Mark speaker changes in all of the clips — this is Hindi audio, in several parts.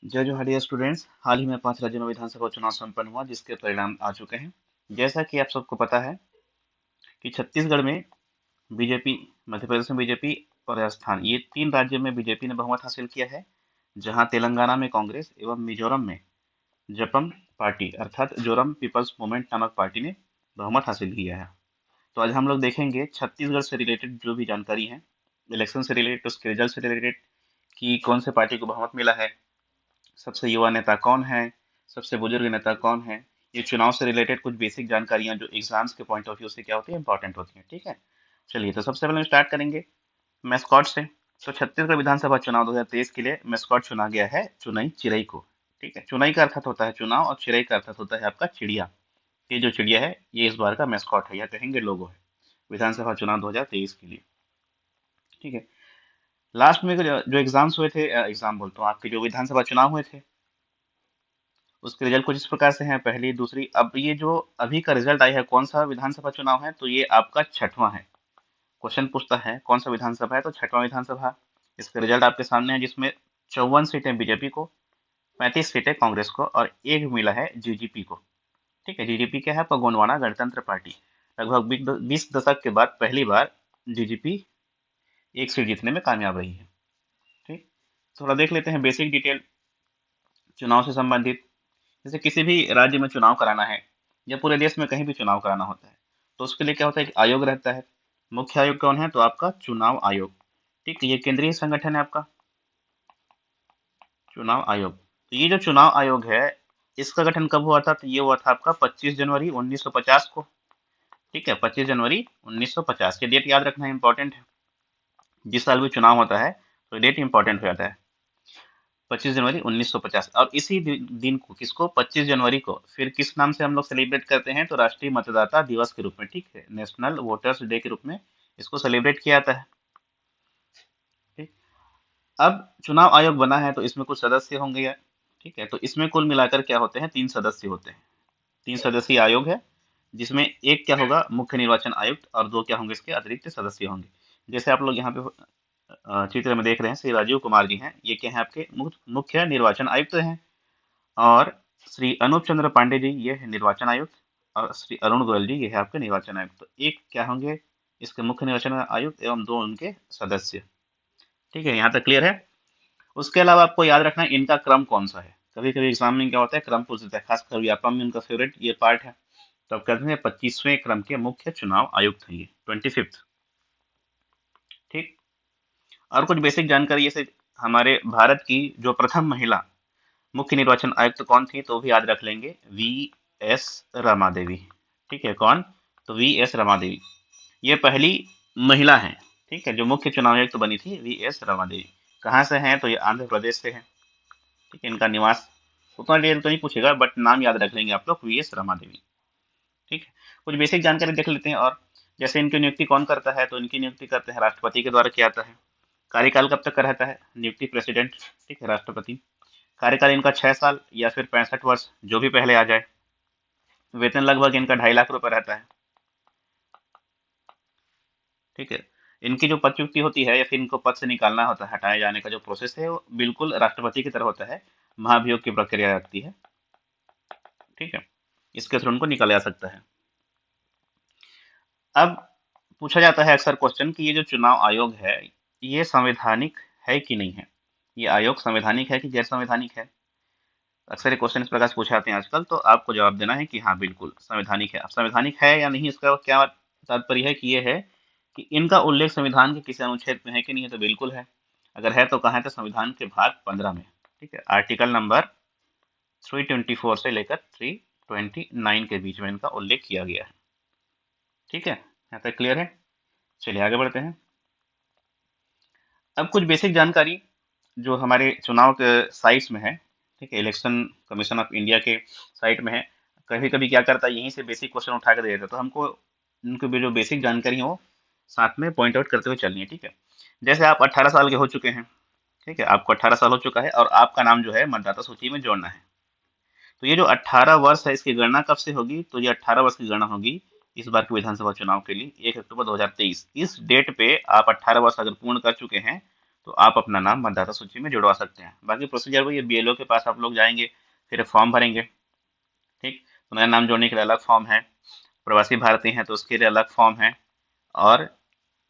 Speaker 1: जय जोहार डियर स्टूडेंट्स। हाल ही में 5 राज्यों में विधानसभा चुनाव संपन्न हुआ जिसके परिणाम आ चुके हैं। जैसा कि आप सबको पता है कि छत्तीसगढ़ में बीजेपी, मध्य प्रदेश में बीजेपी और राजस्थान, ये 3 राज्यों में बीजेपी ने बहुमत हासिल किया है। जहां तेलंगाना में कांग्रेस एवं मिजोरम में जपम पार्टी अर्थात जोरम पीपल्स मूवमेंट नामक पार्टी ने बहुमत हासिल किया है। तो आज हम लोग देखेंगे छत्तीसगढ़ से रिलेटेड जो भी जानकारी है, इलेक्शन से रिलेटेड, उसके रिजल्ट से रिलेटेड, कि कौन से पार्टी को बहुमत मिला है, सबसे युवा नेता कौन है, सबसे बुजुर्ग नेता कौन है। ये चुनाव से रिलेटेड कुछ बेसिक जानकारियां जो एग्जाम्स के पॉइंट ऑफ व्यू से क्या होती है, इंपॉर्टेंट होती है। ठीक है, चलिए तो सबसे पहले हम स्टार्ट करेंगे मैस्कॉट से। तो छत्तीसगढ़ विधानसभा चुनाव 2023 के लिए मैस्कॉट चुना गया है चुनई चिरई को। ठीक है, चुनई का अर्थात होता है चुनाव और चिरई का अर्थात होता है आपका चिड़िया। ये जो चिड़िया है ये इस बार का मैस्कॉट है या कहेंगे लोगो है विधानसभा चुनाव 2023 के लिए। ठीक है, लास्ट में जो एग्जाम्स हुए थे, एग्जाम बोलता हूँ, आपके जो विधानसभा चुनाव हुए थे उसके रिजल्ट कुछ इस प्रकार से हैं, पहली दूसरी। अब ये जो अभी का रिजल्ट आया है, कौन सा विधानसभा चुनाव है, तो ये आपका छठवां है। क्वेश्चन पूछता है कौन सा विधानसभा है, तो छठवां विधानसभा। इसका रिजल्ट आपके सामने है, जिसमें 54 सीटें बीजेपी को, 35 सीटें कांग्रेस को और एक मिला है जीजीपी को। ठीक है, जीजीपी क्या है, आपका गोंडवाना गणतंत्र पार्टी। लगभग 20 दशक के बाद पहली बार जीजीपी एक सीट जीतने में कामयाब रही है। ठीक, थोड़ा देख लेते हैं बेसिक डिटेल चुनाव से संबंधित। जैसे किसी भी राज्य में चुनाव कराना है या पूरे देश में कहीं भी चुनाव कराना होता है, तो उसके लिए क्या होता है, एक आयोग रहता है। मुख्य आयोग कौन है, तो आपका चुनाव आयोग। ठीक, ये केंद्रीय संगठन है आपका चुनाव आयोग। तो ये जो चुनाव आयोग है, इसका गठन कब हुआ था, तो ये हुआ था आपका 25 जनवरी 1950 को। ठीक है, 25 जनवरी 1950, ये डेट याद रखना इंपॉर्टेंट है। जिस साल भी चुनाव होता है तो डेट इंपॉर्टेंट हो जाता है, 25 जनवरी 1950। और इसी दिन को, किसको, 25 जनवरी को फिर किस नाम से हम लोग सेलिब्रेट करते हैं, तो राष्ट्रीय मतदाता दिवस के रूप में। ठीक है, नेशनल वोटर्स डे के रूप में इसको सेलिब्रेट किया जाता है। ठीक, अब चुनाव आयोग बना है तो इसमें कुछ सदस्य होंगे या, ठीक है, तो इसमें कुल मिलाकर क्या होते हैं, 3 सदस्य होते हैं। 3 सदस्यीय आयोग है, जिसमें एक क्या होगा, मुख्य निर्वाचन आयुक्त, और 2 क्या होंगे, इसके अतिरिक्त सदस्य होंगे। जैसे आप लोग यहाँ पे चित्र में देख रहे हैं, श्री राजीव कुमार जी हैं, ये क्या है, आपके मुख्य निर्वाचन आयुक्त हैं। और श्री अनूप चंद्र पांडे जी, ये है निर्वाचन आयुक्त। और श्री अरुण गोयल जी, ये है आपके निर्वाचन आयुक्त। तो एक क्या होंगे, इसके मुख्य निर्वाचन आयुक्त एवं 2 उनके सदस्य। ठीक है, यहाँ तक क्लियर है। उसके अलावा आपको याद रखना है इनका क्रम कौन सा है। कभी कभी एग्जाम में क्या होता है, क्रम पूछ देता है, खासकर व्यापम में उनका फेवरेट ये पार्ट है। तो अब कहते हैं 25वें क्रम के मुख्य चुनाव आयुक्त हैं ये, 25th। ठीक, और कुछ बेसिक जानकारी, जैसे हमारे भारत की जो प्रथम महिला मुख्य निर्वाचन आयुक्त कौन थी, तो भी याद रख लेंगे, वी एस रमा देवी। ठीक है, कौन, तो वी एस रमा देवी, ये पहली महिला है। ठीक है, जो मुख्य चुनाव आयुक्त बनी थी, वी एस रमा देवी। कहाँ से हैं, तो ये आंध्र प्रदेश से है। ठीक है, इनका निवास उतना डिटेल तो नहीं पूछेगा, बट नाम याद रख लेंगे आप लोग, वी एस रमा देवी। ठीक है, कुछ बेसिक जानकारी देख लेते हैं। और जैसे इनकी नियुक्ति कौन करता है, तो इनकी नियुक्ति करते हैं राष्ट्रपति के द्वारा किया जाता है। कार्यकाल कब तक का रहता है, नियुक्ति प्रेसिडेंट, ठीक है, राष्ट्रपति। कार्यकाल इनका 6 साल या फिर 65 वर्ष, जो भी पहले आ जाए। वेतन लगभग इनका 2.5 लाख रुपए रहता है। ठीक है, इनकी जो पदच्युति होती है या फिर इनको पद से निकालना होता है, हटाए जाने का जो प्रोसेस है, वो बिल्कुल राष्ट्रपति की तरह होता है। महाभियोग की प्रक्रिया लगती है। ठीक है, इसके थ्रू उनको निकाला जा सकता है। अब पूछा जाता है अक्सर क्वेश्चन कि ये जो चुनाव आयोग है, ये संवैधानिक है कि नहीं है, ये आयोग संवैधानिक है कि गैर संवैधानिक है। अक्सर ये क्वेश्चन इस प्रकार से पूछे जाते हैं आजकल, तो आपको जवाब देना है कि हाँ बिल्कुल संवैधानिक है। अब संवैधानिक है या नहीं, इसका क्या तात्पर्य है, कि ये है कि इनका उल्लेख संविधान के किसी अनुच्छेद में है कि नहीं है, तो बिल्कुल है। अगर है तो कहाँ है, तो संविधान के भाग 15 में। ठीक है, आर्टिकल नंबर 324 से लेकर 329 के बीच में इनका उल्लेख किया गया है। ठीक है, यहाँ तक क्लियर है। चलिए आगे बढ़ते हैं। अब कुछ बेसिक जानकारी जो हमारे चुनाव के साइट्स में है, ठीक है, इलेक्शन कमीशन ऑफ इंडिया के साइट में है। कभी कभी क्या करता है, यहीं से बेसिक क्वेश्चन उठा कर दे देता है, तो हमको उनकी भी जो बेसिक जानकारी है वो साथ में पॉइंट आउट करते हुए चलनी है। ठीक है, जैसे आप 18 साल के हो चुके हैं, ठीक है, आपको 18 साल हो चुका है और आपका नाम जो है मतदाता सूची में जोड़ना है। तो ये जो 18 वर्ष है, इसकी गणना कब से होगी, तो ये 18 वर्ष की गणना होगी इस बार के विधानसभा चुनाव के लिए 1 अक्टूबर 2023। इस डेट पे आप 18 वर्ष अगर पूर्ण कर चुके हैं, तो आप अपना नाम मतदाता सूची में जुड़वा सकते हैं। बाकी प्रोसीजर वही है, बीएलओ के पास आप लोग जाएंगे, फिर फॉर्म भरेंगे। ठीक, तो नया नाम जोड़ने के लिए अलग फॉर्म है, प्रवासी भारतीय हैं तो उसके लिए अलग फॉर्म है, और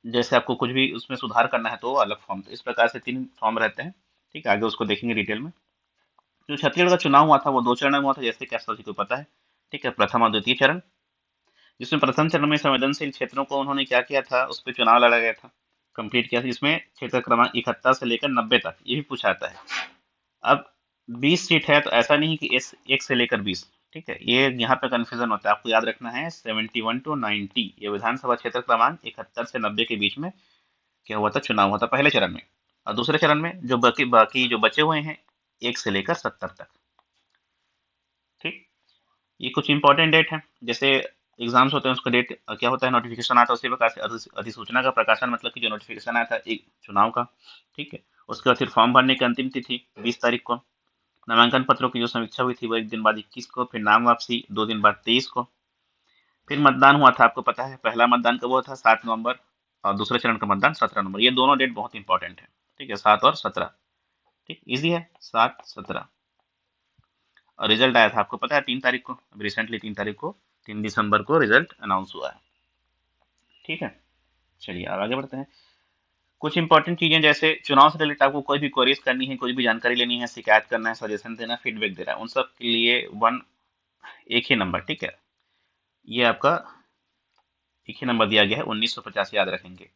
Speaker 1: जैसे आपको कुछ भी उसमें सुधार करना है तो वो अलग फॉर्म। तो इस प्रकार से 3 फॉर्म रहते हैं। ठीक है, आगे उसको देखेंगे डिटेल में। जो छत्तीसगढ़ का चुनाव हुआ था वो 2 चरण में हुआ था, जैसे कि आप सभी को पता है। ठीक है, प्रथम और द्वितीय चरण। जिसमें प्रथम चरण में संवेदनशील क्षेत्रों को उन्होंने क्या किया था, उस पर चुनाव लड़ा गया था, कंप्लीट किया था, जिसमें क्षेत्र क्रमांक 71 से लेकर 90 तक ये भी पूछा जाता है। अब 20 सीट है तो ऐसा नहीं कि इस 1 से लेकर 20। ठीक है, ये यहाँ पे कंफ्यूजन होता है, आपको याद रखना है 71 टू 90 ये विधानसभा क्षेत्र क्रमांक 71 से 90 के बीच में क्या हुआ था, चुनाव हुआ था पहले चरण में। और दूसरे चरण में जो बाकी बाकी जो बचे हुए हैं 1 से लेकर 70 तक। ठीक, ये कुछ इंपॉर्टेंट डेट है, जैसे एग्जाम्स होते हैं उसका डेट क्या होता है, नोटिफिकेशन आता है, उसी प्रकार से अधिसूचना का प्रकाशन, मतलब कि जो नोटिफिकेशन आया था एक चुनाव का। ठीक है, उसके बाद फिर फॉर्म भरने की अंतिम तिथि 20 तारीख को, नामांकन पत्रों की जो समीक्षा हुई थी वो 1 दिन बाद 21 को, फिर नाम वापसी 2 दिन बाद 23 को, फिर मतदान हुआ था, आपको पता है पहला मतदान कब हुआ था, 7 नवंबर, और दूसरे चरण का मतदान 17 नवंबर। ये दोनों डेट बहुत इंपॉर्टेंट है। ठीक है, 7 और 17। ठीक, इजी है, 7 17। और रिजल्ट आया था आपको पता है 3 तारीख को, अभी रिसेंटली 3 तारीख को, 3 दिसंबर को रिजल्ट अनाउंस हुआ है। ठीक है, चलिए अब आगे बढ़ते हैं। कुछ इंपॉर्टेंट चीजें, जैसे चुनाव से रिलेटेड आपको कोई भी क्वेरीज करनी है, कोई भी जानकारी लेनी है, शिकायत करना है, सजेशन देना है, फीडबैक देना है, उन सब के लिए एक ही नंबर। ठीक है, ये आपका एक ही नंबर दिया गया है 1950, याद रखेंगे।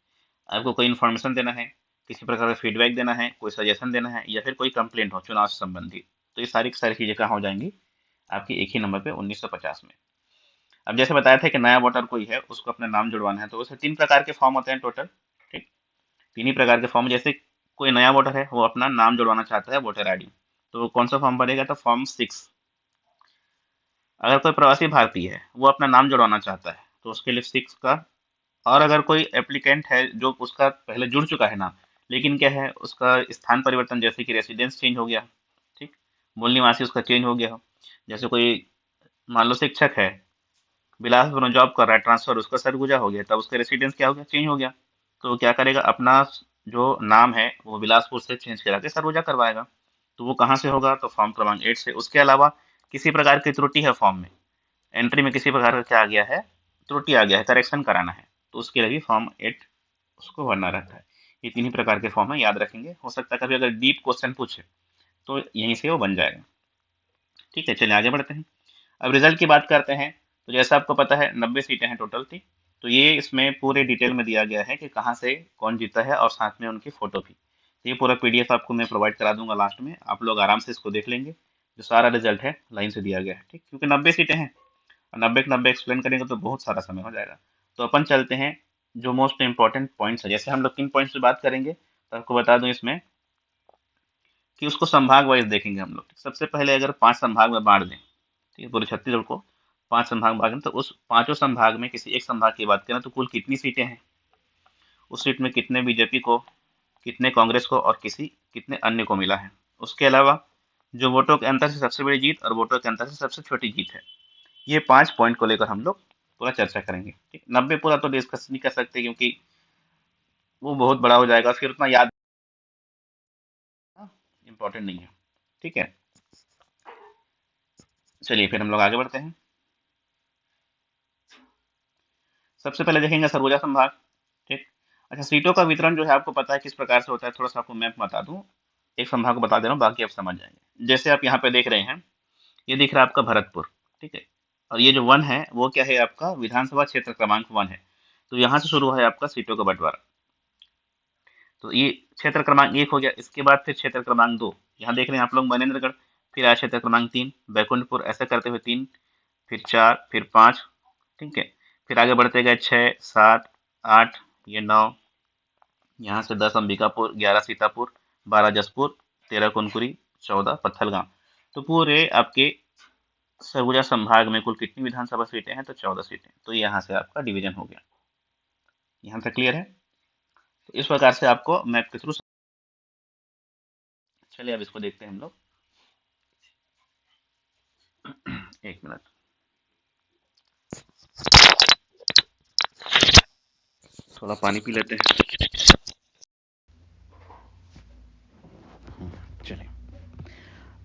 Speaker 1: आपको कोई इन्फॉर्मेशन देना है, किसी प्रकार का फीडबैक देना है, कोई सजेशन देना है, या फिर कोई कंप्लेंट हो चुनाव से संबंधित, तो ये सारी की सारी चीजें कहाँ हो जाएंगी, आपकी एक ही नंबर पे 1950 में। अब जैसे बताया था कि नया वोटर कोई है उसको अपना नाम जुड़वाना है, तो वैसे 3 प्रकार के फॉर्म होते हैं टोटल। ठीक, 3 ही प्रकार के फॉर्म। जैसे कोई नया वोटर है वो अपना नाम जुड़वाना चाहता है, वोटर आईडी, तो वो कौन सा फॉर्म भरेगा, तो फॉर्म 6। अगर कोई प्रवासी भारतीय है वो अपना नाम जुड़वाना चाहता है तो उसके लिए 6 का। और अगर कोई एप्लीकेंट है जो उसका पहले जुड़ चुका है नाम, लेकिन क्या है उसका स्थान परिवर्तन, जैसे कि रेसिडेंस चेंज हो गया, ठीक, मूल निवासी उसका चेंज हो गया हो, जैसे कोई मान लो शिक्षक है, बिलासपुर में जॉब कर रहा है, ट्रांसफर उसका सरगुजा हो गया, तब उसका रेसिडेंस क्या हो गया, चेंज हो गया। तो वो क्या करेगा, अपना जो नाम है वो बिलासपुर से चेंज करा के सरगुजा करवाएगा। तो वो कहाँ से होगा, तो फॉर्म क्रमांक 8 से। उसके अलावा किसी प्रकार की त्रुटि है फॉर्म में, एंट्री में किसी प्रकार का क्या आ गया है, त्रुटि आ गया है, करेक्शन कराना है, तो उसके लिए भी फॉर्म 8 उसको भरना रहता है। ये 3 ही प्रकार के फॉर्म है, याद रखेंगे। हो सकता है कभी अगर डीप क्वेश्चन पूछे तो यहीं से वो बन जाएगा। ठीक है, चलिए आगे बढ़ते हैं। अब रिजल्ट की बात करते हैं। तो जैसा आपको पता है 90 सीटें हैं टोटल थी। तो ये इसमें पूरे डिटेल में दिया गया है कि कहाँ से कौन जीता है, और साथ में उनकी फोटो भी। तो ये पूरा पीडीएफ आपको मैं प्रोवाइड करा दूंगा लास्ट में, आप लोग आराम से इसको देख लेंगे। जो सारा रिजल्ट है लाइन से दिया गया है, ठीक, क्योंकि 90 सीटें हैं, और 90 के 90 एक्सप्लेन करेंगे तो बहुत सारा समय हो जाएगा। तो अपन चलते हैं जो मोस्ट इंपॉर्टेंट पॉइंट्स है। जैसे हम लोग किन पॉइंट्स पे बात करेंगे, तो आपको बता दूं इसमें कि उसको संभाग वाइज देखेंगे हम लोग। सबसे पहले अगर 5 संभाग में बांट दें, ठीक है, पूरे छत्तीसगढ़ को 5 संभाग में बांट दें, तो उस पांचों संभाग में किसी एक संभाग की बात करें तो कुल कितनी सीटें हैं, उस सीट में कितने बीजेपी को, कितने कांग्रेस को, और कितने अन्य को मिला है। उसके अलावा जो वोटों के अंतर से सबसे बड़ी जीत और वोटों के अंतर से सबसे छोटी जीत है, ये 5 पॉइंट को लेकर हम लोग पूरा चर्चा करेंगे। ठीक, 90 पूरा तो डिस्कस नहीं कर सकते क्योंकि वो बहुत बड़ा हो जाएगा, फिर उतना याद इंपॉर्टेंट नहीं है। ठीक है, चलिए फिर हम लोग आगे बढ़ते हैं। सबसे पहले देखेंगे सरगुजा संभाग। ठीक, अच्छा, सीटों का वितरण जो है आपको पता है किस प्रकार से होता है, थोड़ा सा आपको मैप बता दूं। एक संभाग को बता दे रहा हूँ, बाकी आप समझ जाएंगे। जैसे आप यहाँ पे देख रहे हैं, ये दिख रहा है आपका भरतपुर। ठीक है, और ये जो 1 है वो क्या है, आपका विधानसभा क्षेत्र क्रमांक 1 है। तो यहाँ से शुरू है आपका सीटों का बंटवारा। तो ये क्षेत्र क्रमांक 1 हो गया। इसके बाद फिर क्षेत्र क्रमांक 2, यहाँ देख रहे हैं आप लोग मनेन्द्रगढ़। फिर आया क्षेत्र क्रमांक 3 बैकुंठपुर, ऐसे करते हुए 3, फिर 4, फिर 5। ठीक है, फिर आगे बढ़ते गए 6 7 8, ये 9, यहाँ से 10 अंबिकापुर, 11 सीतापुर, 12 जसपुर, 13 कुनकुरी, 14 पत्थलगांव। तो पूरे आपके सरगुजा संभाग में कुल कितनी विधानसभा सीटें हैं, तो 14 सीटें। तो यहाँ से आपका डिवीजन हो गया। यहाँ तक क्लियर है। तो इस प्रकार से आपको मैप के थ्रू, चलिए अब इसको देखते हैं हम लोग। एक मिनट, थोड़ा पानी पी लेते हैं।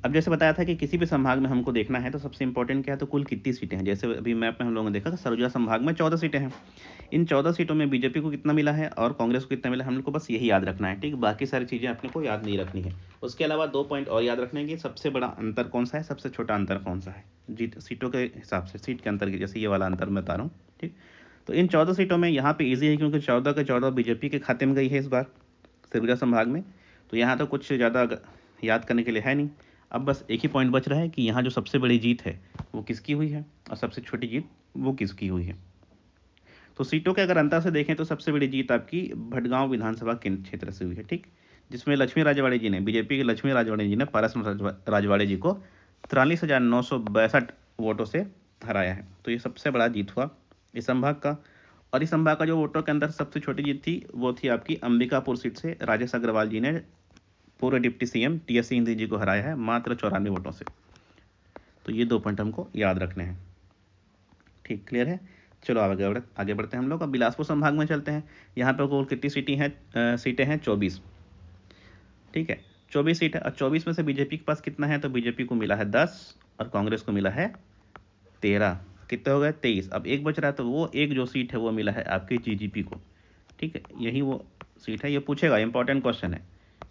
Speaker 1: अब जैसे बताया था कि किसी भी संभाग में हमको देखना है तो सबसे इंपॉर्टेंट क्या है, तो कुल कितनी सीटें हैं। जैसे अभी मैप में हम लोगों ने देखा कि सरगुजा संभाग में 14 सीटें हैं। इन 14 सीटों में बीजेपी को कितना मिला है और कांग्रेस को कितना मिला है, हम लोग को बस यही याद रखना है, ठीक। बाकी सारी चीज़ें अपने को याद नहीं रखनी है। उसके अलावा 2 पॉइंट और याद रखने की, सबसे बड़ा अंतर कौन सा है, सबसे छोटा अंतर कौन सा है, जीत सीटों के हिसाब से, सीट के अंतर की, जैसे ये वाला अंतर मैं बता रहा हूँ, ठीक। तो इन 14 सीटों में यहाँ पे ईजी है क्योंकि 14 के 14 बीजेपी के खाते में गई है इस बार सरगुजा संभाग में। तो यहाँ तो कुछ ज़्यादा याद करने के लिए है नहीं। अब बस एक ही पॉइंट बच रहा है कि यहाँ जो सबसे बड़ी जीत है वो किसकी हुई है और सबसे छोटी जीत वो किसकी हुई है। तो सीटों के अगर अंतर से देखें तो सबसे बड़ी जीत आपकी भटगांव विधानसभा केंद्र क्षेत्र से हुई है, ठीक। जिसमें लक्ष्मी राजवाड़े जी ने, बीजेपी के लक्ष्मी राजवाड़े जी ने पारस राजवाड़े जी को 43,962 वोटों से हराया है। तो ये सबसे बड़ा जीत हुआ इस संभाग का। और इस संभाग का जो वोटों के अंदर सबसे छोटी जीत थी वो थी आपकी अंबिकापुर सीट से राजेश अग्रवाल जी ने पूर्व deputy CM TS Singh ji को हराया है मात्र 94 वोटों से। तो ये 2 पॉइंट हमको याद रखने हैं, ठीक, क्लियर है। चलो आगे बढ़ते हैं हम लोग। अब बिलासपुर संभाग में चलते हैं। यहाँ पे कुल कितनी सीटें हैं 24, ठीक है, 24 सीट है। और 24 में से बीजेपी के पास कितना है, तो बीजेपी को मिला है 10 और कांग्रेस को मिला है 13, कितने हो गए 23। अब एक बच रहा है, तो वो एक जो सीट है वो मिला है आपकी GGP को, ठीक है, यही वो सीट है। ये पूछेगा, इंपॉर्टेंट क्वेश्चन है,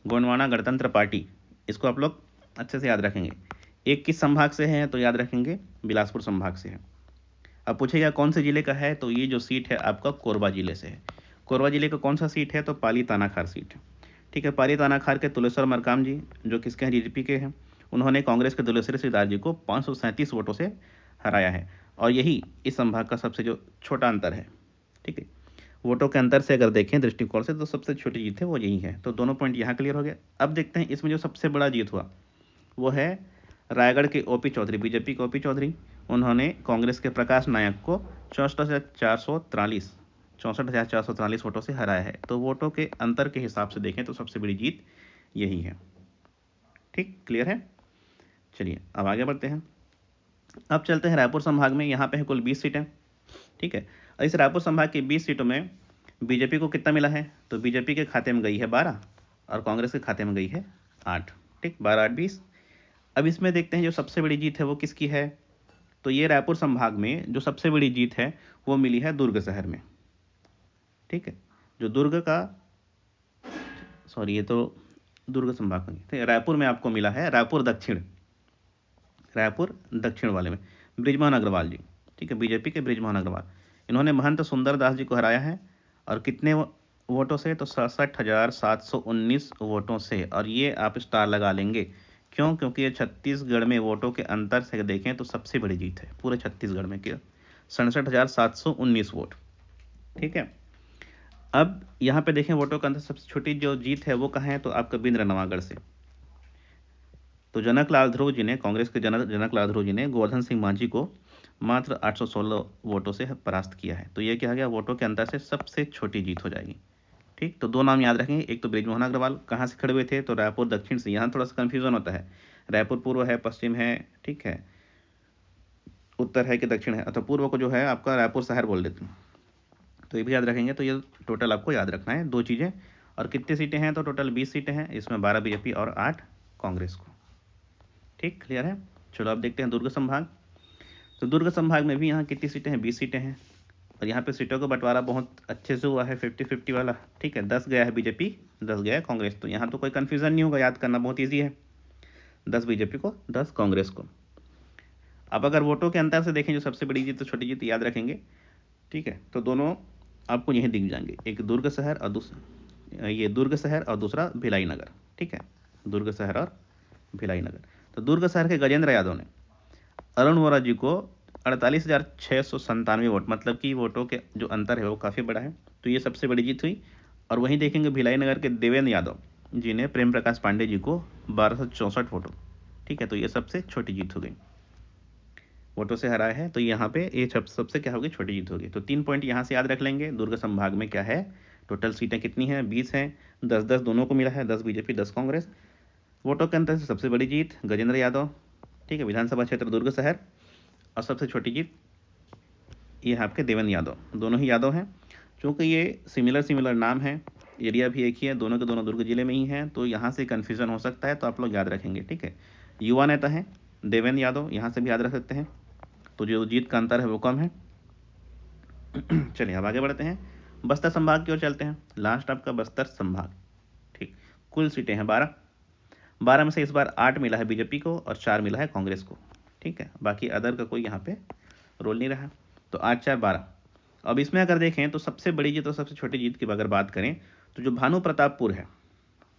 Speaker 1: गोंडवाना गणतंत्र पार्टी, इसको आप लोग अच्छे से याद रखेंगे। एक किस संभाग से है, तो याद रखेंगे बिलासपुर संभाग से है। अब पूछेगा कौन से जिले का है, तो ये जो सीट है आपका कोरबा जिले से है। कोरबा जिले का कौन सा सीट है, तो पाली तानाखार सीट है, ठीक है। पाली तानाखार के तुलेश्वर मरकाम जी जो किसके हैं, GGP के हैं, उन्होंने कांग्रेस के दुलेश्वरी सिद्धार्थ जी को 537 वोटों से हराया है। और यही इस संभाग का सबसे जो छोटा अंतर है, ठीक है। वोटों के अंतर से अगर देखें दृष्टिकोण से तो सबसे छोटी जीत है वो यही है। तो दोनों पॉइंट यहाँ क्लियर हो गए। अब देखते हैं इसमें जो सबसे बड़ा जीत हुआ वो है रायगढ़ के OP चौधरी, बीजेपी के OP चौधरी, उन्होंने कांग्रेस के प्रकाश नायक को 64,443 वोटों से हराया है। तो वोटों के अंतर के हिसाब से देखें तो सबसे बड़ी जीत यही है, ठीक, क्लियर है। चलिए अब आगे बढ़ते हैं। अब चलते हैं रायपुर संभाग में। यहाँ पे है कुल 20 सीटें, ठीक है। और इस रायपुर संभाग की 20 सीटों में बीजेपी को कितना मिला है, तो बीजेपी के खाते में गई है 12 और कांग्रेस के खाते में गई है 8, ठीक, 12 8 20। अब इसमें देखते हैं जो सबसे बड़ी जीत है वो किसकी है, तो ये रायपुर संभाग में जो सबसे बड़ी जीत है वो मिली है दुर्ग शहर में, ठीक है। जो दुर्ग का, सॉरी, ये तो दुर्ग संभाग में, ठीक है, रायपुर में आपको मिला है रायपुर दक्षिण वाले में बृजमोहन अग्रवाल जी, ठीक है, बीजेपी के बृजमोहन अग्रवाल, इन्होंने महंत सुंदर दास जी को हराया है। और कितने वोटों से, तो 67,719 वोटों से। और ये आप स्टार लगा लेंगे, क्यों, क्योंकि ये छत्तीसगढ़ में वोटों के अंतर से देखें तो सबसे बड़ी जीत है पूरे छत्तीसगढ़ में, क्या 67,719 वोट, ठीक है। अब यहाँ पे देखें वोटों के अंतर सबसे छोटी जो जीत है वो कहाँ है, तो आपका बिंद्र नवागढ़ से। तो जनकलाल ध्रुव जी ने, कांग्रेस के जनकलाल ध्रुव जी ने गोवर्धन सिंह मांझी को मात्र 816 वोटों से परास्त किया है। तो ये क्या हो गया, वोटों के अंतर से सबसे छोटी जीत हो जाएगी, ठीक। तो 2 नाम याद रखेंगे, एक तो बृजमोहन अग्रवाल कहाँ से खड़े हुए थे, तो रायपुर दक्षिण से। यहाँ थोड़ा सा कन्फ्यूजन होता है, रायपुर पूर्व है, पश्चिम है, ठीक है, उत्तर है कि दक्षिण है, अथवा पूर्व को जो है आपका रायपुर शहर बोल देते हैं। तो ये भी याद रखेंगे। तो ये टोटल आपको याद रखना है 2 चीज़ें। और कितनी सीटें हैं, तो टोटल 20 सीटें हैं, इसमें 12 बीजेपी और 8 कांग्रेस को, ठीक, क्लियर है। चलो अब देखते हैं दुर्ग संभाग। तो दुर्ग संभाग में भी यहाँ कितनी सीटें हैं, 20 सीटें हैं। और यहाँ पे सीटों का बंटवारा बहुत अच्छे से हुआ है, 50-50 वाला, ठीक है। 10 गया है बीजेपी, 10 गया है कांग्रेस। तो यहाँ तो कोई कन्फ्यूजन नहीं होगा, याद करना बहुत ईजी है, 10 बीजेपी को, 10 कांग्रेस को। अब अगर वोटों के अंतर से देखें जो सबसे बड़ी जीत तो छोटी जीत याद रखेंगे, ठीक है। तो दोनों आपको यहीं दिख जाएंगे, एक दुर्ग शहर और दूसरा भिलाई नगर, ठीक है, दुर्ग शहर और भिलाई नगर। तो दुर्ग शहर के गजेंद्र यादव ने अरुण वोरा जी को 48,697 वोट, मतलब कि वोटों के जो अंतर है वो काफ़ी बड़ा है। तो ये सबसे बड़ी जीत हुई। और वहीं देखेंगे भिलाई नगर के देवेंद्र यादव जी ने प्रेम प्रकाश पांडे जी को 1264 वोटों, ठीक है। तो ये सबसे छोटी जीत हो गई, वोटों से हराया है। तो यहाँ पे ये सबसे क्या होगी, छोटी जीत होगी। तो 3 पॉइंट यहाँ से याद रख लेंगे। दुर्ग संभाग में क्या है, टोटल सीटें कितनी हैं, 20 हैं, 10-10 दोनों को मिला है, 10 बीजेपी 10 कांग्रेस। वोटों के अंतर से सबसे बड़ी जीत गजेंद्र यादव, ठीक है, विधानसभा क्षेत्र दुर्ग शहर। और सबसे छोटी जीत ये आपके देवेंद्र यादव, दोनों ही यादव हैं। चूँकि ये सिमिलर नाम है, एरिया भी एक ही है, दोनों के दोनों दुर्ग जिले में ही हैं, तो यहाँ से कन्फ्यूज़न हो सकता है, तो आप लोग याद रखेंगे, ठीक है। युवा नेता हैं देवेंद्र यादव, यहाँ से भी याद रख सकते हैं। तो जो जीत का अंतर है वो कम है। चलिए अब आगे बढ़ते हैं, बस्तर संभाग की ओर चलते हैं। लास्ट आपका बस्तर संभाग, ठीक। कुल सीटें हैं 12, 12 में से इस बार 8 मिला है बीजेपी को और 4 मिला है कांग्रेस को, ठीक है। बाकी अदर का कोई यहाँ पे रोल नहीं रहा। तो 8 4 12। अब इसमें अगर देखें तो सबसे बड़ी जीत और सबसे छोटी जीत की अगर बात करें तो जो भानु प्रतापपुर है,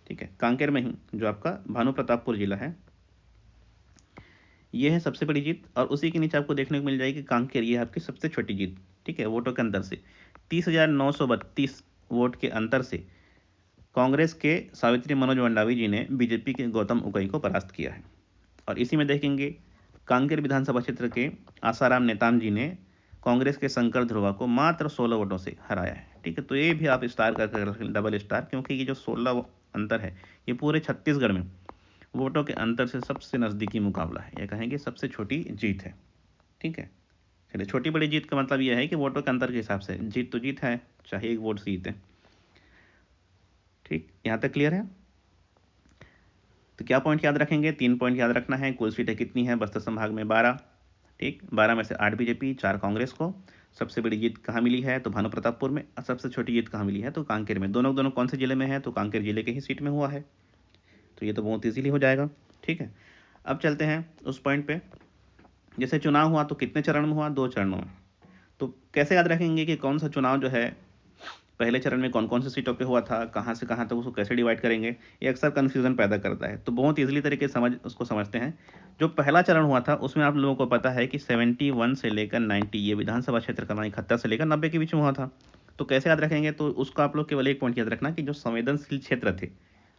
Speaker 1: ठीक है, कांकेर में ही जो आपका भानु प्रतापपुर जिला है, ये है सबसे बड़ी जीत। और उसी के नीचे आपको देखने को मिल जाएगी कांकेर, ये है आपकी सबसे छोटी जीत, ठीक है। वोटों के अंतर से 30,932 वोट के अंतर से कांग्रेस के सावित्री मनोज मंडावी जी ने बीजेपी के गौतम उकई को परास्त किया है। और इसी में देखेंगे कांकेर विधानसभा क्षेत्र के आसाराम नेताम जी ने कांग्रेस के शंकर ध्रुवा को मात्र 16 वोटों से हराया है, ठीक है। तो ये भी आप स्टार करके रखें, डबल स्टार, क्योंकि ये जो 16 अंतर है ये पूरे छत्तीसगढ़ में वोटों के अंतर से सबसे नज़दीकी मुकाबला है, यह कहेंगे सबसे छोटी जीत है, ठीक है। चलिए, छोटी बड़ी जीत का मतलब यह है कि वोटों के अंतर के हिसाब से जीत तो जीत है, चाहे एक वोट से जीते, ठीक। यहाँ तक क्लियर है। तो क्या पॉइंट याद रखेंगे? 3 पॉइंट याद रखना है। कुल सीटें कितनी है बस्तर संभाग में? 12, ठीक। 12 में से 8 बीजेपी, 4 कांग्रेस को। सबसे बड़ी जीत कहाँ मिली है? तो भानु प्रतापपुर में। सबसे छोटी जीत कहाँ मिली है? तो कांकेर में। दोनों दोनों कौन से जिले में है? तो कांकेर जिले के ही सीट में हुआ है। तो ये तो बहुत ईजीली हो जाएगा, ठीक है। अब चलते हैं उस पॉइंट पे, जैसे चुनाव हुआ तो कितने चरण में हुआ? 2 चरणों में। तो कैसे याद रखेंगे कि कौन सा चुनाव जो है पहले चरण में कौन कौन सी सीटों पे हुआ था, कहाँ से कहाँ तक, उसको कैसे डिवाइड करेंगे, ये अक्सर कन्फ्यूजन पैदा करता है। तो बहुत ईजिली तरीके से उसको समझते हैं। जो पहला चरण हुआ था उसमें आप लोगों को पता है कि 71 से लेकर 90, ये विधानसभा क्षेत्र का 71 से लेकर 90 के बीच में हुआ था। तो कैसे याद रखेंगे? तो उसको आप लोग केवल एक पॉइंट याद रखना कि जो संवेदनशील क्षेत्र थे,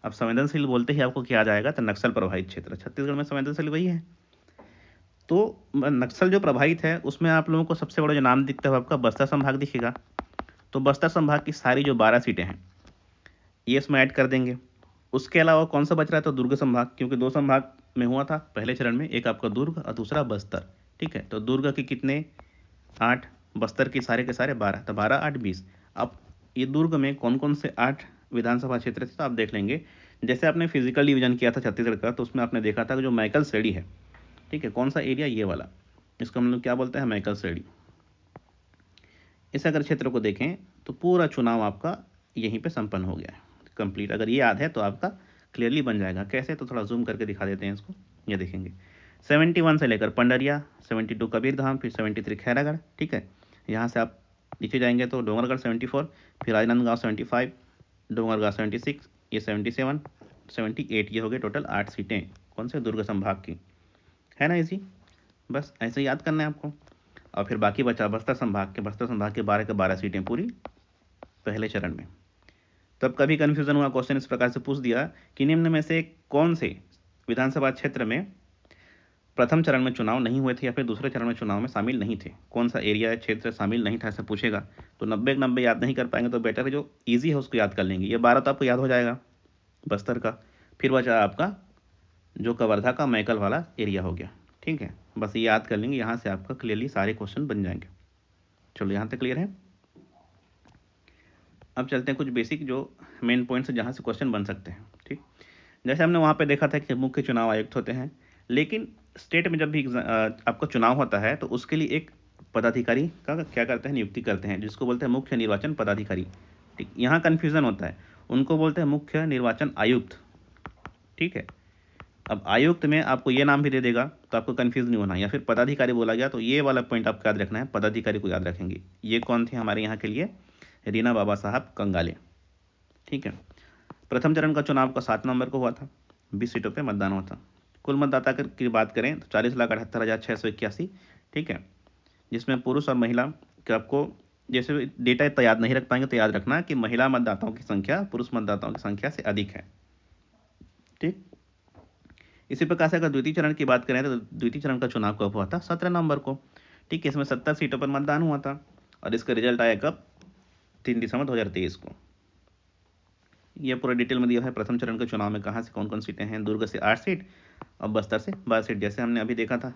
Speaker 1: अब संवेदनशील बोलते ही आपको क्या आ जाएगा? तो नक्सल प्रभावित क्षेत्र। छत्तीसगढ़ में संवेदनशील वही है। तो नक्सल जो प्रभावित है उसमें आप लोगों को सबसे बड़ा जो नाम दिखता है आपका बस्तर संभाग दिखेगा। तो बस्तर संभाग की सारी जो 12 सीटें हैं ये इसमें ऐड कर देंगे। उसके अलावा कौन सा बच रहा है? तो दुर्ग संभाग, क्योंकि 2 संभाग में हुआ था पहले चरण में, एक आपका दुर्ग और दूसरा बस्तर, ठीक है। तो दुर्ग के कितने? 8, बस्तर के सारे 12, तो 12 8 20। अब ये दुर्ग में कौन कौन से 8 विधानसभा क्षेत्र थे तो आप देख लेंगे। जैसे आपने फिजिकल डिवीजन किया था छत्तीसगढ़ का, तो उसमें आपने देखा था कि जो मैकल सेड़ी है, ठीक है, कौन सा एरिया? ये वाला, इसको हम लोग क्या बोलते हैं? मैकल सेड़ी। इस अगर क्षेत्र को देखें तो पूरा चुनाव आपका यहीं पे संपन्न हो गया है, कंप्लीट। अगर ये याद है तो आपका क्लियरली बन जाएगा। कैसे? तो थोड़ा जूम करके दिखा देते हैं इसको। ये देखेंगे 71 से लेकर पंडरिया, 72 कबीरधाम, फिर 73 खैरागढ़, ठीक है। यहाँ से आप नीचे जाएंगे तो डोंगरगढ़ 74, फिर राजनांदगांव 75, डोंगरगांव 76, ये 77, 78, ये हो गए टोटल 8 सीटें। कौन से? दुर्ग संभाग की, है ना इजी। बस ऐसे याद करना है आपको। और फिर बाकी बचा बस्तर संभाग के 12 के 12 सीटें पूरी पहले चरण में। तब कभी कन्फ्यूजन हुआ, क्वेश्चन इस प्रकार से पूछ दिया कि निम्न में से कौन से विधानसभा क्षेत्र में प्रथम चरण में चुनाव नहीं हुए थे या फिर दूसरे चरण में चुनाव में शामिल नहीं थे, कौन सा एरिया या क्षेत्र शामिल नहीं था, ऐसा पूछेगा। तो 90 याद नहीं कर पाएंगे तो बेटर है जो ईजी है उसको याद कर लेंगे। ये 12 तो आपको याद हो जाएगा बस्तर का। फिर बचा आपका जो कवर्धा का मैकल वाला एरिया हो गया, ठीक है। बस ये याद कर लेंगे, यहाँ से आपका क्लियरली सारे क्वेश्चन बन जाएंगे। चलो यहाँ तक क्लियर है। अब चलते हैं कुछ बेसिक जो मेन पॉइंट्स जहाँ से क्वेश्चन बन सकते हैं, ठीक। जैसे हमने वहाँ पे देखा था कि मुख्य चुनाव आयुक्त होते हैं, लेकिन स्टेट में जब भी आपका चुनाव होता है तो उसके लिए एक पदाधिकारी का क्या करते हैं? नियुक्ति करते हैं, जिसको बोलते हैं मुख्य निर्वाचन पदाधिकारी, ठीक। यहाँ कन्फ्यूज़न होता है, उनको बोलते हैं मुख्य निर्वाचन आयुक्त, ठीक है। अब आयुक्त में आपको ये नाम भी दे देगा तो आपको कंफ्यूज नहीं होना, या फिर पदाधिकारी बोला गया तो ये वाला पॉइंट आपको याद रखना है, पदाधिकारी को याद रखेंगे। ये कौन थे हमारे यहाँ के लिए? रीना बाबा साहब कंगाले, ठीक है। प्रथम चरण का चुनाव का 7 नवंबर को हुआ था, 20 सीटों पे मतदान हुआ था। कुल मतदाता की बात करें तो 40,78,681, ठीक है, जिसमें पुरुष और महिला के आपको जैसे डेटा इतना याद नहीं रख पाएंगे तो याद रखना कि महिला मतदाताओं की संख्या पुरुष मतदाताओं की संख्या से अधिक है, ठीक। इसी प्रकार से अगर द्वितीय चरण की बात करें तो द्वितीय चरण का चुनाव कब हुआ था? 17 नवंबर को, ठीक है। इसमें 70 सीटों पर मतदान हुआ था और इसका रिजल्ट आया कब? 3 दिसंबर 2023 को। यह पूरा डिटेल में दिया है प्रथम चरण के चुनाव में कहाँ से कौन कौन सीटें हैं। दुर्ग से 8 सीट और बस्तर से 12 सीट, जैसे हमने अभी देखा था,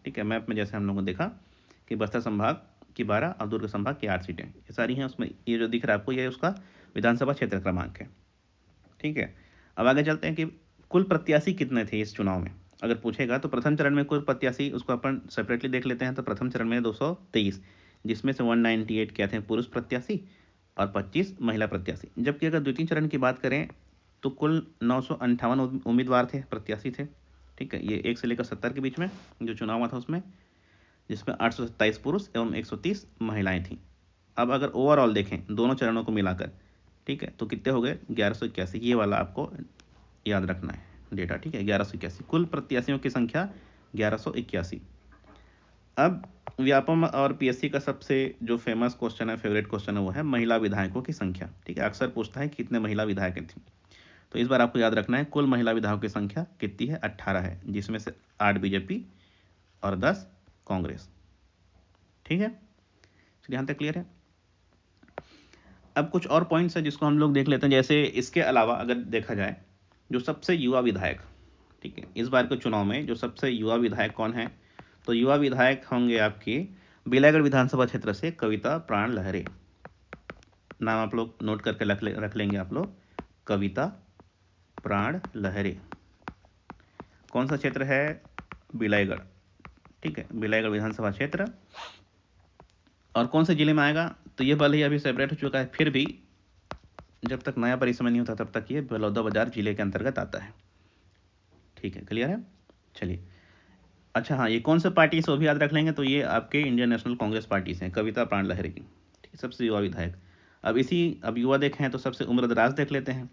Speaker 1: ठीक है। मैप में जैसे हम लोगों ने देखा कि बस्तर संभाग की 12 और दुर्ग संभाग की 8 सीटें ये सारी हैं। उसमें ये जो दिख रहा है आपको ये उसका विधानसभा क्षेत्र क्रमांक है, ठीक है। अब आगे चलते हैं कि कुल प्रत्याशी कितने थे इस चुनाव में। अगर पूछेगा तो प्रथम चरण में कुल प्रत्याशी उसको अपन सेपरेटली देख लेते हैं। तो प्रथम चरण में 223, जिसमें से 198 क्या थे पुरुष प्रत्याशी और 25 महिला प्रत्याशी। जबकि अगर द्वितीय चरण की बात करें तो कुल 958 उम्मीदवार थे, प्रत्याशी थे। ठीक है, ये 1 से लेकर 70 के बीच में जो चुनाव हुआ था उसमें, जिसमें 827 पुरुष एवं 130 महिलाएं थीं। अब अगर ओवरऑल देखें दोनों चरणों को मिलाकर, ठीक है, तो कितने हो गए 1181। ये वाला आपको याद रखना है डेटा, ठीक है, 1181 कुल प्रत्याशियों की संख्या 1181। अब व्यापम और पीएससी का सबसे जो फेमस क्वेश्चन है, फेवरेट क्वेश्चन है, वो है महिला विधायकों की संख्या। ठीक है, अक्सर पूछता है कितने महिला विधायक थी। तो इस बार आपको याद रखना है कुल महिला विधायकों की संख्या कितनी है, 18 है, जिसमें से 8 बीजेपी और 10 कांग्रेस। ठीक है, चलिए यहाँ तक क्लियर है। अब कुछ और पॉइंट्स है जिसको हम लोग देख लेते हैं। जैसे इसके अलावा अगर देखा जाए जो सबसे युवा विधायक, ठीक है, इस बार के चुनाव में जो सबसे युवा विधायक कौन है, तो युवा विधायक होंगे आपकी बिलाईगढ़ विधानसभा क्षेत्र से कविता प्राण लहरे। नाम आप लोग नोट करके रख लेंगे आप लोग, कविता प्राण लहरे। कौन सा क्षेत्र है, बिलाईगढ़। ठीक है, बिलाईगढ़ विधानसभा क्षेत्र। और कौन से जिले में आएगा, तो ये भले ही अभी सेपरेट हो चुका है, फिर भी जब तक नया परिसमय नहीं होता तब तक ये बलौदाबाजार जिले के अंतर्गत आता है। ठीक है, क्लियर है। चलिए, अच्छा हाँ, ये कौन सा पार्टी से वो भी याद रख लेंगे। तो ये आपके इंडियन नेशनल कांग्रेस पार्टी से कविता प्राण लहरे की। ठीक है, सबसे युवा विधायक। अब युवा देखें तो सबसे उम्रदराज देख लेते हैं।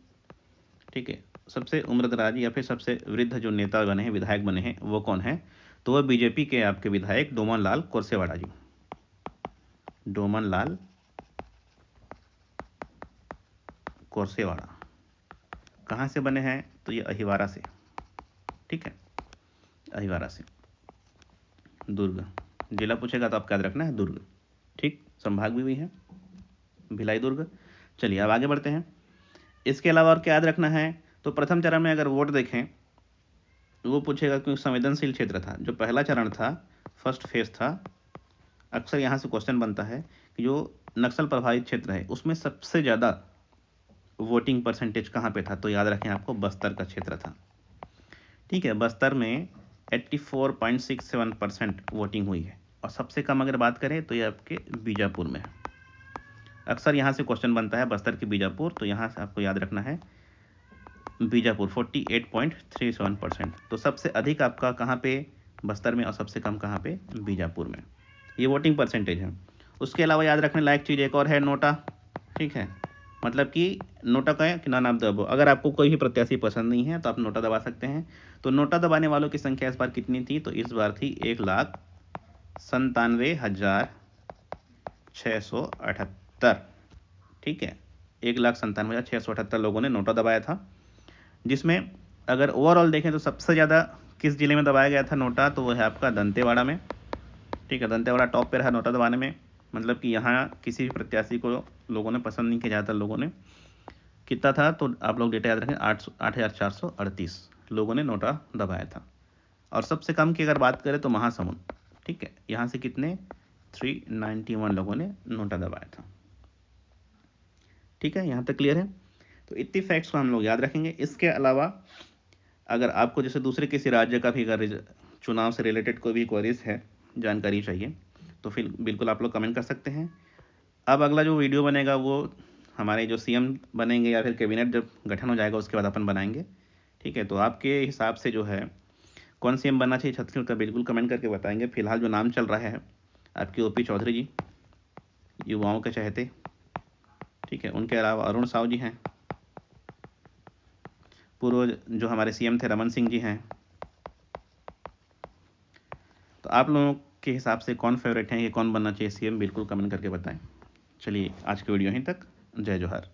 Speaker 1: ठीक है, सबसे उम्रदराज या फिर सबसे वृद्ध जो नेता बने हैं, विधायक बने हैं, वो कौन है, तो वह बीजेपी के आपके विधायक डोमन लाल कोरसेवाड़ा जी। डोमन लाल कोरसेवाड़ा कहाँ से बने हैं, तो ये अहिवारा से। ठीक है, अहिवारा से। दुर्ग जिला पूछेगा तो आपको याद रखना है दुर्ग। ठीक, संभाग भी है भिलाई दुर्ग। चलिए अब आगे बढ़ते हैं। इसके अलावा और क्या याद रखना है, तो प्रथम चरण में अगर वोट देखें वो पूछेगा क्योंकि संवेदनशील क्षेत्र था। जो पहला चरण था, फर्स्ट फेज था, अक्सर यहाँ से क्वेश्चन बनता है कि जो नक्सल प्रभावित क्षेत्र है उसमें सबसे ज़्यादा वोटिंग परसेंटेज कहाँ पे था, तो याद रखें आपको बस्तर का क्षेत्र था। ठीक है, बस्तर में 84.67% वोटिंग हुई है। और सबसे कम अगर बात करें तो ये आपके बीजापुर में है। अक्सर यहाँ से क्वेश्चन बनता है बस्तर की बीजापुर, तो यहाँ से आपको याद रखना है बीजापुर 48.37%। तो सबसे अधिक आपका कहाँ पे, बस्तर में, और सबसे कम कहाँ पे, बीजापुर में। ये वोटिंग परसेंटेज है। उसके अलावा याद रखने लायक चीज़ एक और है, नोटा। ठीक है, मतलब कि नोटा का कि ना नाम दबो। अगर आपको कोई भी प्रत्याशी पसंद नहीं है तो आप नोटा दबा सकते हैं। तो नोटा दबाने वालों की संख्या इस बार कितनी थी, तो इस बार थी 1,97,678। ठीक है, 1,97,678 लोगों ने नोटा दबाया था। जिसमें अगर ओवरऑल देखें तो सबसे ज़्यादा किस जिले में दबाया गया था नोटा, तो वो है आपका दंतेवाड़ा में। ठीक है, दंतेवाड़ा टॉप पे रहा नोटा दबाने में। मतलब कि यहाँ किसी भी प्रत्याशी को लोगों ने पसंद नहीं किया, ज़्यादातर लोगों ने। कितना था, तो आप लोग डेटा याद रखें, 8,438 लोगों ने नोटा दबाया था। और सबसे कम की अगर बात करें तो महासमुंद। ठीक है, यहाँ से कितने, 391 लोगों ने नोटा दबाया था। ठीक है, यहाँ तक क्लियर है। तो इतनी फैक्ट्स को हम लोग याद रखेंगे। इसके अलावा अगर आपको जैसे दूसरे किसी राज्य का भी अगर चुनाव से रिलेटेड कोई भी क्वेरीज है, जानकारी चाहिए, तो फिर बिल्कुल आप लोग कमेंट कर सकते हैं। अब अगला जो वीडियो बनेगा वो हमारे जो सीएम बनेंगे या फिर कैबिनेट जब गठन हो जाएगा उसके बाद अपन बनाएंगे। ठीक है, तो आपके हिसाब से जो है कौन सीएम बनना चाहिए छत्तीसगढ़ का, बिल्कुल कमेंट करके बताएंगे। फिलहाल जो नाम चल रहा है आपके ओपी चौधरी जी, युवाओं के चहेते। ठीक है, उनके अलावा अरुण साव जी हैं, पूर्व जो हमारे सीएम थे रमन सिंह जी हैं। तो आप लोगों के हिसाब से कौन फेवरेट हैं, ये कौन बनना चाहिए सीएम, बिल्कुल कमेंट करके बताएं। चलिए आज की वीडियो यहीं तक। जय जोहार।